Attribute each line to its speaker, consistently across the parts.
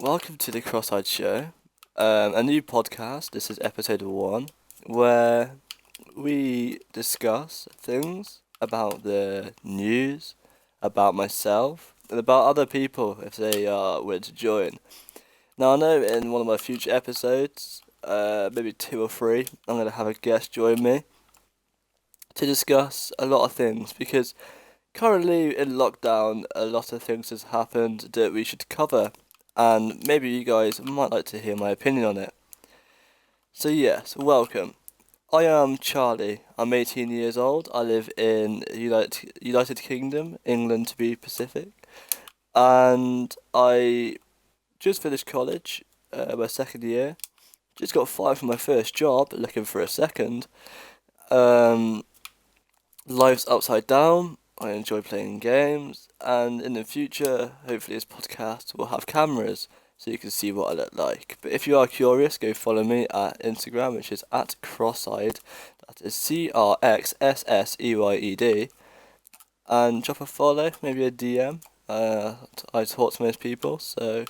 Speaker 1: welcome to the Cross-Eyed Show, a new podcast. This is episode 1, where we discuss things about the news, about myself, and about other people if they are willing to join. Now, I know in one of my future episodes, maybe 2 or 3, I'm going to have a guest join me to discuss a lot of things because currently in lockdown, a lot of things has happened that we should cover, and maybe you guys might like to hear my opinion on it. So yes, welcome. I am Charlie. I'm 18 years old. I live in United Kingdom, England to be specific, and I just finished college, my second year. Just got fired from my first job, looking for a second. Um, Life's upside down. I enjoy playing games, and in the future, hopefully, this podcast will have cameras so you can see what I look like. But if you are curious, go follow me at Instagram, which is at Crosseyed. That is CRXSSEYED, and drop a follow, maybe a DM. I talk to most people, so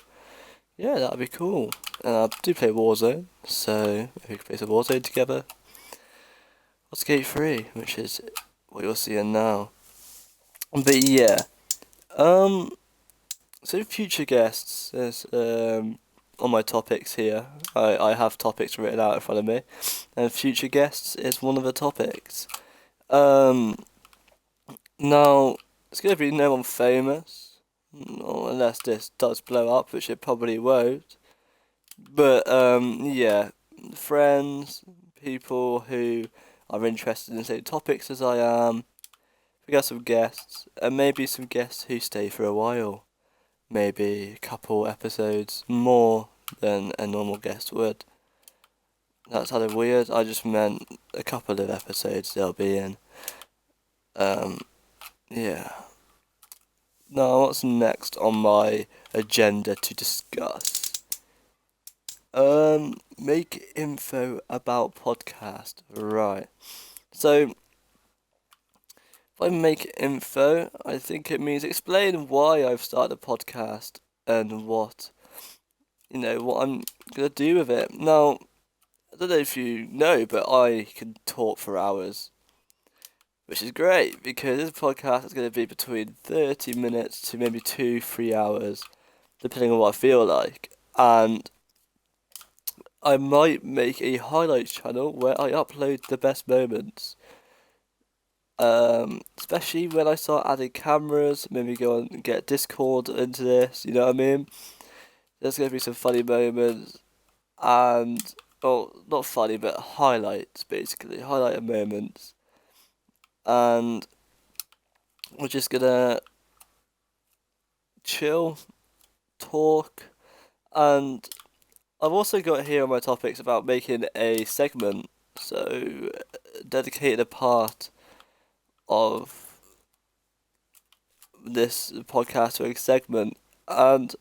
Speaker 1: yeah, that'd be cool. And I do play Warzone, so maybe we can play some Warzone together. Or Skate 3, which is what you're seeing now. But yeah, so future guests is on my topics here. I have topics written out in front of me, and future guests is one of the topics. Um, Now it's gonna be no one famous, unless this does blow up, which it probably won't. But yeah, friends, people who are interested in the same topics as I am. We got some guests, and maybe some guests who stay for a while. Maybe a couple episodes more than a normal guest would. That sounded weird. I just meant a couple of episodes they'll be in. Yeah. Now, what's next on my agenda to discuss? Make info about podcast. Right. So, if I make info, I think it means explain why I've started a podcast and what I'm gonna do with it. Now, I don't know if you know, but I can talk for hours, which is great because this podcast is gonna be between 30 minutes to maybe 2-3 hours, depending on what I feel like. And I might make a highlights channel where I upload the best moments. Especially when I start adding cameras, maybe go and get Discord into this, you know what I mean? There's gonna be some funny moments and not funny but highlights basically, highlighted moments. And we're just gonna chill, talk, and I've also got here on my topics about making a segment, so dedicated a part of this podcast to a segment, and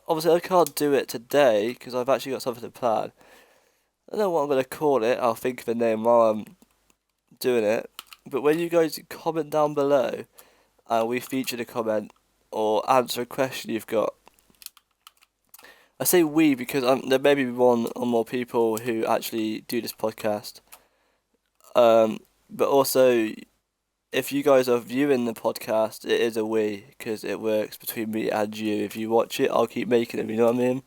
Speaker 1: obviously I can't do it today because I've actually got something to plan. I don't know what I'm going to call it, I'll think of a name while I'm doing it, but when you guys comment down below and we feature the comment or answer a question you've got, I say we because there may be one or more people who actually do this podcast, but also if you guys are viewing the podcast, it is a we because it works between me and you. If you watch it, I'll keep making them. You know what I mean?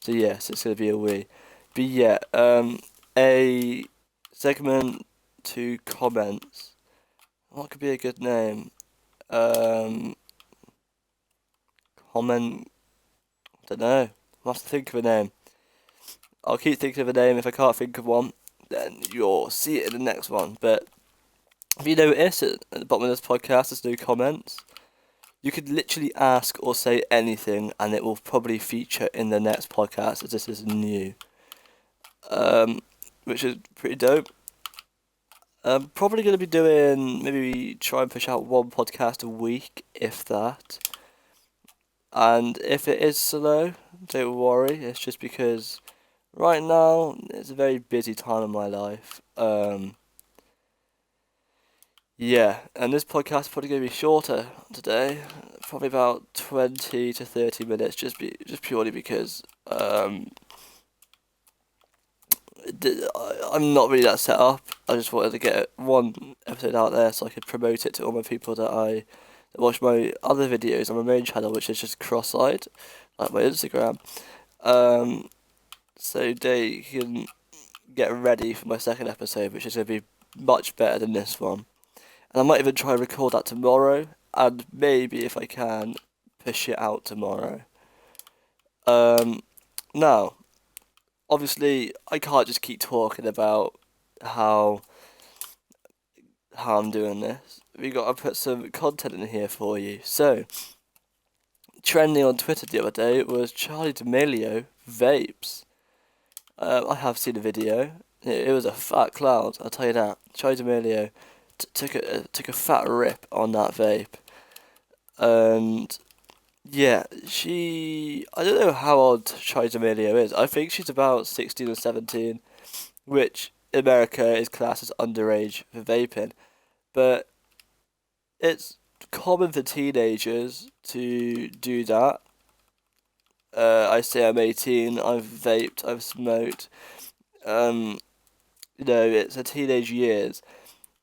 Speaker 1: So yes, it's gonna be a we. But yeah, a segment to comments. What could be a good name? Comment. I don't know. I have to think of a name. I'll keep thinking of a name. If I can't think of one, then you'll see it in the next one. But if you notice at the bottom of this podcast, there's no comments. You could literally ask or say anything, and it will probably feature in the next podcast as this is new. Which is pretty dope. I'm probably going to be doing, maybe try and push out one podcast a week, if that. And if it is slow, don't worry, it's just because right now it's a very busy time in my life. Yeah, and this podcast is probably going to be shorter today, probably about 20 to 30 minutes, just purely because Um, I'm not really that set up. I just wanted to get one episode out there so I could promote it to all my people that watch my other videos on my main channel, which is just cross-eyed, like my Instagram. Um, so they can get ready for my second episode, which is going to be much better than this one. And I might even try and record that tomorrow, and maybe if I can, push it out tomorrow. Um, Now, obviously, I can't just keep talking about how how I'm doing this. We got to put some content in here for you. So, trending on Twitter the other day was Charli D'Amelio vapes. I have seen a video. It was a fat cloud, I'll tell you that. Charli D'Amelio took a fat rip on that vape, and yeah, I don't know how old Charli D'Amelio is. I think she's about 16 or 17, which in America is classed as underage for vaping. But it's common for teenagers to do that. I say I'm 18, I've vaped, I've smoked. Um, it's a teenage years.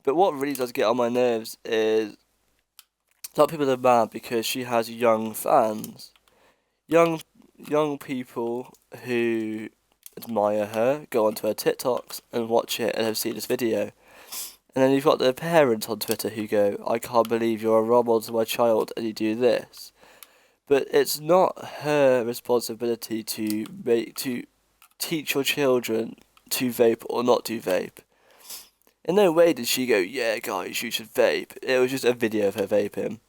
Speaker 1: But what really does get on my nerves is a lot of people are mad because she has young fans. Young young people who admire her go onto her TikToks and watch it and have seen this video. And then you've got the parents on Twitter who go, I can't believe you're a role model to my child and you do this. But it's not her responsibility to teach your children to vape or not to vape. In no way did she go, yeah guys, you should vape. It was just a video of her vaping.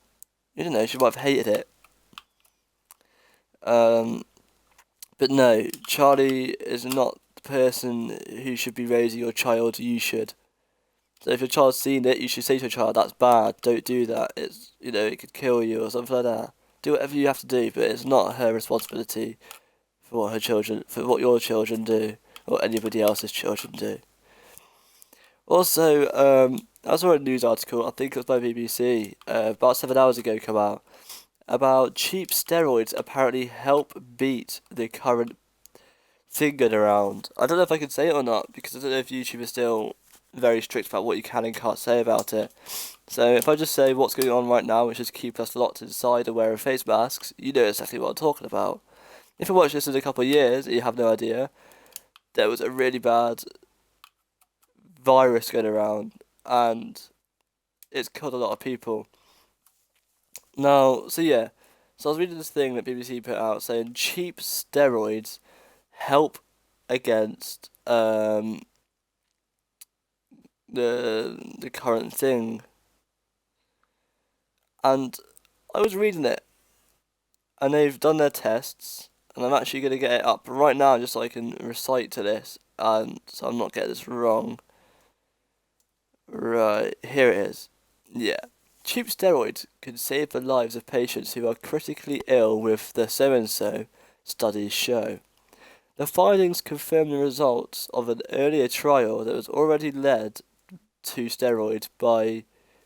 Speaker 1: You don't know, she might have hated it. Um, but no, Charli is not the person who should be raising your child, you should. So if your child's seen it, you should say to your child, that's bad, don't do that, it could kill you or something like that. Do whatever you have to do, but it's not her responsibility for what your children do, or anybody else's children do. Also, I saw a news article, I think it was by BBC, about 7 hours ago come out, about cheap steroids apparently help beat the current thing going around. I don't know if I can say it or not, because I don't know if YouTube is still very strict about what you can and can't say about it. So if I just say what's going on right now, which is keep us locked inside and wearing face masks, you know exactly what I'm talking about. If you watch this in a couple of years and you have no idea, there was a really bad virus going around and it's killed a lot of people. Now, so yeah, so I was reading this thing that BBC put out saying cheap steroids help against the current thing, and I was reading it, and they've done their tests, and I'm actually gonna get it up right now just so I can recite to this, and so I'm not getting this wrong. Right, here it is. Yeah. Cheap steroids can save the lives of patients who are critically ill with the so-and-so, studies show. The findings confirm the results of an earlier trial that was already led to steroids by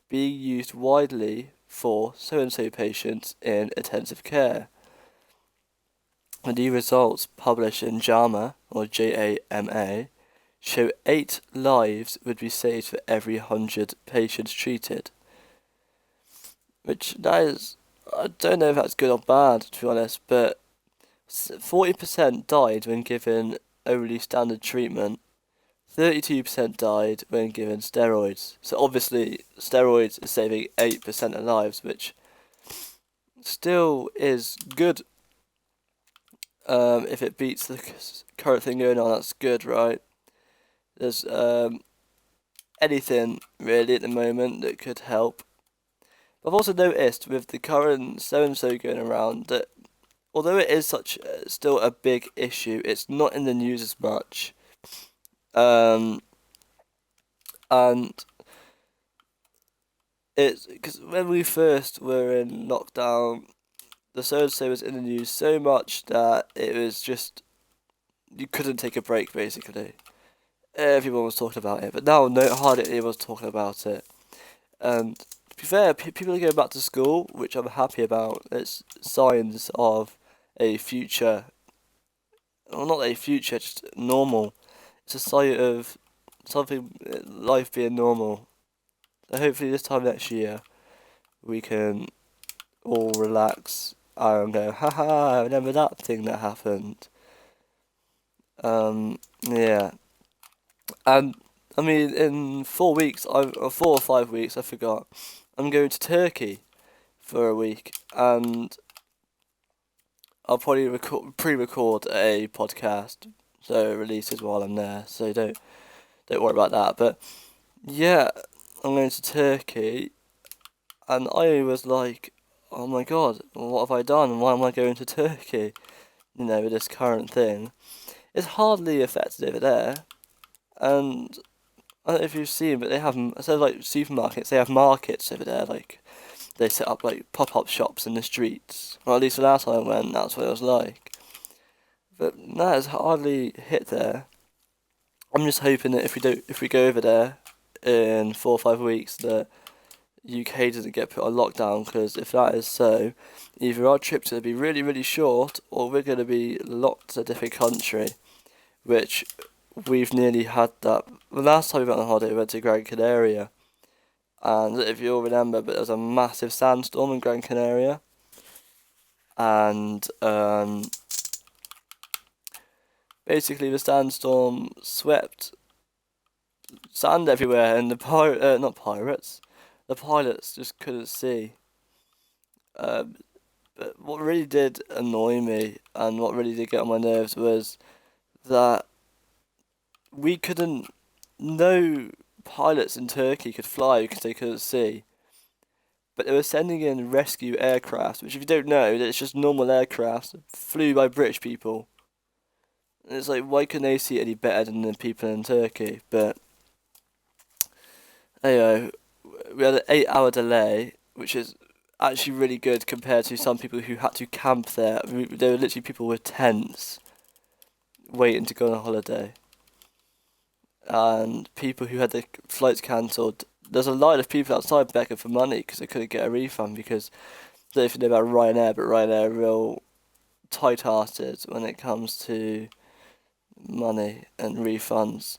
Speaker 1: being used widely for so-and-so patients in intensive care. The new results published in JAMA, or JAMA, show 8 lives would be saved for every 100 patients treated. Which, that is, I don't know if that's good or bad, to be honest, but 40% died when given only standard treatment. 32% died when given steroids. So obviously, steroids are saving 8% of lives, which still is good. If it beats the current thing going on, that's good, right? There's anything really at the moment that could help. I've also noticed with the current so-and-so going around that although it is still a big issue, it's not in the news as much. And it's because when we first were in lockdown, the so-and-so was in the news so much that it was just you couldn't take a break basically. Everyone was talking about it, but now hardly anyone's talking about it. And to be fair, people are going back to school, which I'm happy about. It's signs of a future well, not a future, just normal. It's a sight of something, life being normal. So hopefully this time next year we can all relax and go, haha, I remember that thing that happened. Yeah. And I mean, in 4 weeks, or 4 or 5 weeks, I forgot. I'm going to Turkey for a week, and I'll probably pre-record a podcast, so it releases while I'm there. So don't worry about that. But yeah, I'm going to Turkey, and I was like, oh my god, what have I done? Why am I going to Turkey? With this current thing, it's hardly affected over there, and I don't know if you've seen, but they have, instead of like supermarkets, they have markets over there. Like, they set up like pop-up shops in the streets. Or at least the last time I went, that's what it was like. But no, it's hardly hit there. I'm just hoping that if we go over there in 4 or 5 weeks, that UK doesn't get put on lockdown. Because if that is so, either our trip's gonna be really really short, or we're gonna be locked to a different country, which we've nearly had that. The last time we went on holiday, we went to Gran Canaria, and if you'll remember, but there was a massive sandstorm in Gran Canaria, and basically the sandstorm swept sand everywhere, and the pilots just couldn't see. Um, but what really did annoy me, and what really did get on my nerves, was that we couldn't. No pilots in Turkey could fly because they couldn't see. But they were sending in rescue aircraft, which if you don't know, it's just normal aircraft flew by British people. And it's like, why couldn't they see it any better than the people in Turkey? But anyway, we had an 8 hour delay, which is actually really good compared to some people who had to camp there. I mean, there were literally people with tents waiting to go on a holiday, and people who had their flights cancelled. There's a line of people outside begging for money because they couldn't get a refund because I don't know if you know about Ryanair, but Ryanair are real tight-hearted when it comes to money and refunds.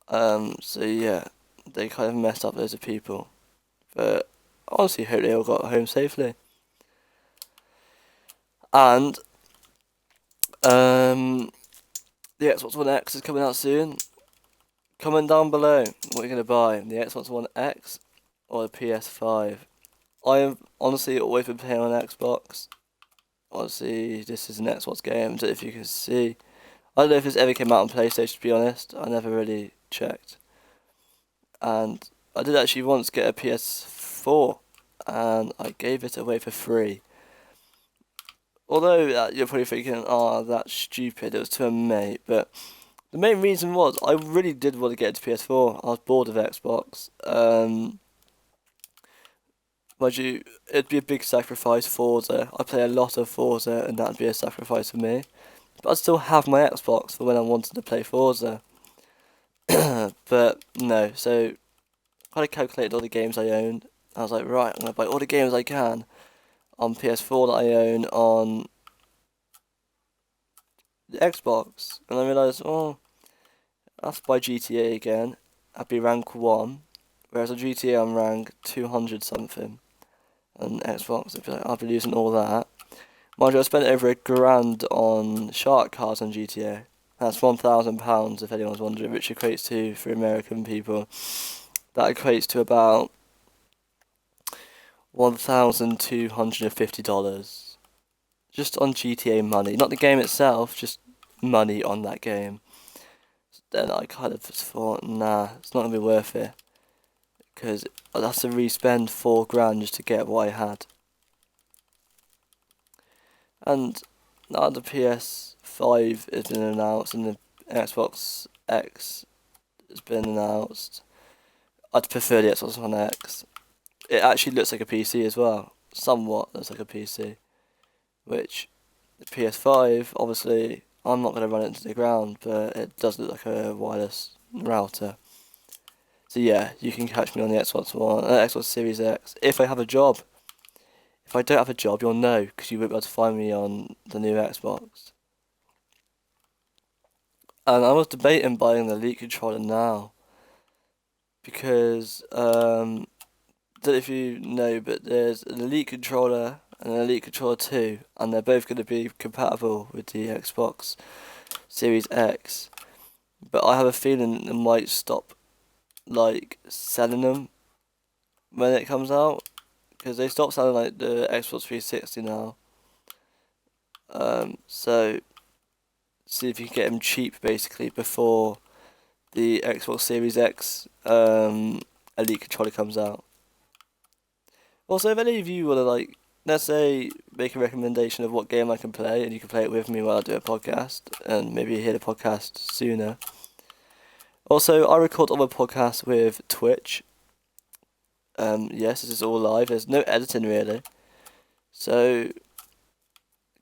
Speaker 1: So yeah, they kind of messed up loads of people, but honestly, hope they all got home safely. And the Xbox One X is coming out soon. Comment down below what you're gonna buy, the Xbox One X or the PS5. I have honestly always been playing on Xbox. Honestly, this is an Xbox game, so if you can see. I don't know if this ever came out on PlayStation, to be honest. I never really checked. And I did actually once get a PS4, and I gave it away for free. Although you're probably thinking, oh, that's stupid, it was to a mate, but the main reason was I really did want to get into PS4. I was bored of Xbox. Mind you, it'd be a big sacrifice, Forza. I play a lot of Forza, and that'd be a sacrifice for me. But I'd still have my Xbox for when I wanted to play Forza. But no, so I kind of calculated all the games I owned. I was like, right, I'm going to buy all the games I can on PS4 that I own on the Xbox. And I realised, oh, I have to buy GTA again. I'd be rank 1. Whereas on GTA I'm rank 200 something. On Xbox, I'd be losing all that. Mind you, I spent over £1,000 on shark cards on GTA. That's £1,000 if anyone's wondering, which equates to, for American people, that equates to about $1,250. Just on GTA money. Not the game itself, just money on that game. Then I kind of just thought, nah, it's not going to be worth it. Because I'd have to re-spend £4,000 just to get what I had. And now the PS5 has been announced and the Xbox X has been announced, I'd prefer the Xbox One X. It actually looks like a PC as well. Somewhat looks like a PC. Which, the PS5, obviously, I'm not going to run it into the ground, but it does look like a wireless router. So yeah, you can catch me on the Xbox One, Xbox Series X, if I have a job. If I don't have a job, you'll know, because you won't be able to find me on the new Xbox. And I was debating buying the Elite controller now because don't know if you know, but there's an Elite controller and an Elite controller 2, and they're both going to be compatible with the Xbox Series X. But I have a feeling they might stop like selling them when it comes out, because they stopped selling like the Xbox 360 now. So see if you can get them cheap basically before the Xbox Series X Elite controller comes out. Also, if any of you want to like, let's say, make a recommendation of what game I can play, and you can play it with me while I do a podcast, and maybe hear the podcast sooner. Also, I record other podcasts with Twitch. Yes, this is all live. There's no editing really. So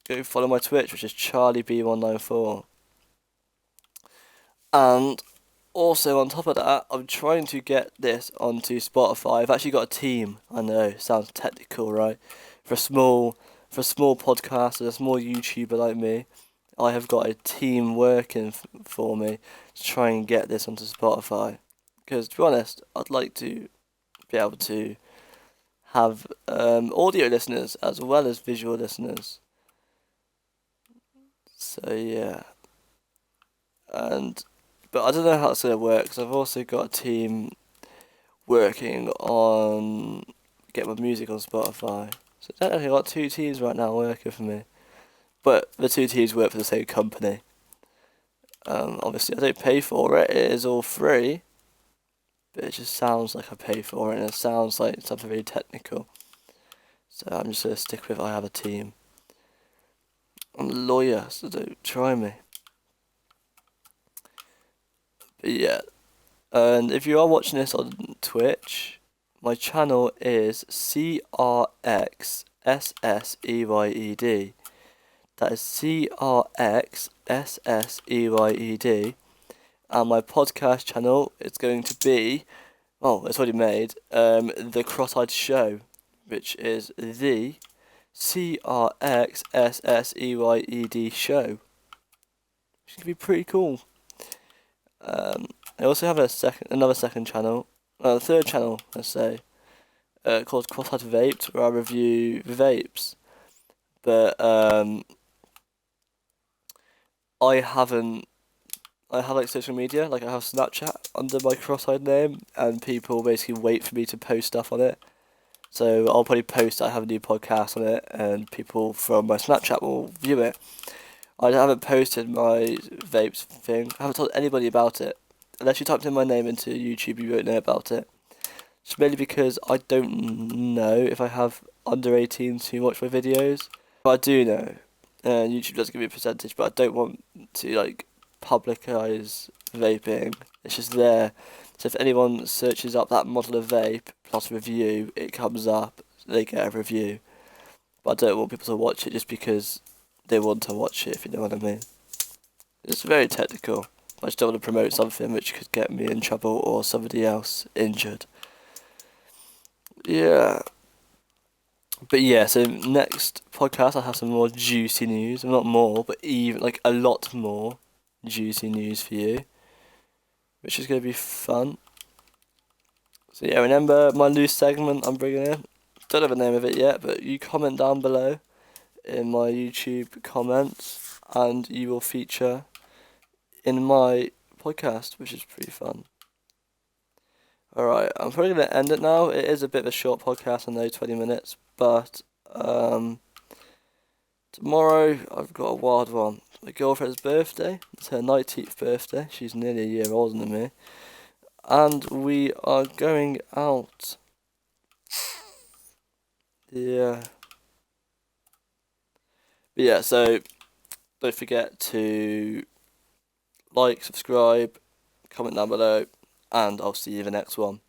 Speaker 1: go follow my Twitch, which is CharlieB194. And also on top of that, I'm trying to get this onto Spotify. I've actually got a team. I know, sounds technical, right? For a small podcast and a small YouTuber like me, I have got a team working for me to try and get this onto Spotify. Because to be honest, I'd like to be able to have audio listeners as well as visual listeners. So yeah, but I don't know how it's gonna work because I've also got a team working on getting my music on Spotify. So technically, I've got two teams right now working for me, but the two teams work for the same company. Obviously, I don't pay for it; it is all free. But it just sounds like I pay for it, and it sounds like something really technical. So I'm just gonna stick with I have a team. I'm a lawyer, so don't try me. But yeah, and if you are watching this on Twitch, my channel is CRXSSEYED. That is CRXSSEYED. And my podcast channel is going to be, oh, it's already made, The Cross-Eyed Show, which is the CRXSSEYED show. Which can be pretty cool. I also have another second channel, third channel, let's say, called Cross-Eyed Vaped, where I review vapes. But I have like social media, like I have Snapchat under my Cross-Eyed name, and people basically wait for me to post stuff on it. So I'll probably post I have a new podcast on it, and people from my Snapchat will view it. I haven't posted my vapes thing. I haven't told anybody about it. Unless you typed in my name into YouTube, you won't know about it. It's mainly because I don't know if I have under 18 to watch my videos. But I do know. YouTube does give me a percentage, but I don't want to like publicise vaping. It's just there. So if anyone searches up that model of vape plus review, it comes up. They get a review. But I don't want people to watch it just because they want to watch it, if you know what I mean. It's very technical. I just don't want to promote something which could get me in trouble or somebody else injured. Yeah. But yeah, so next podcast I'll have some more juicy news. Not more, but even like a lot more juicy news for you. Which is going to be fun. So yeah, remember my new segment I'm bringing in? Don't have a name of it yet, but you comment down below in my YouTube comments and you will feature in my podcast, which is pretty fun. Alright, I'm probably going to end it now. It is a bit of a short podcast, I know, 20 minutes, but tomorrow I've got a wild one. My girlfriend's birthday. It's her 19th birthday. She's nearly a year older than me. And we are going out. Yeah. But yeah, so don't forget to like, subscribe, comment down below, and I'll see you in the next one.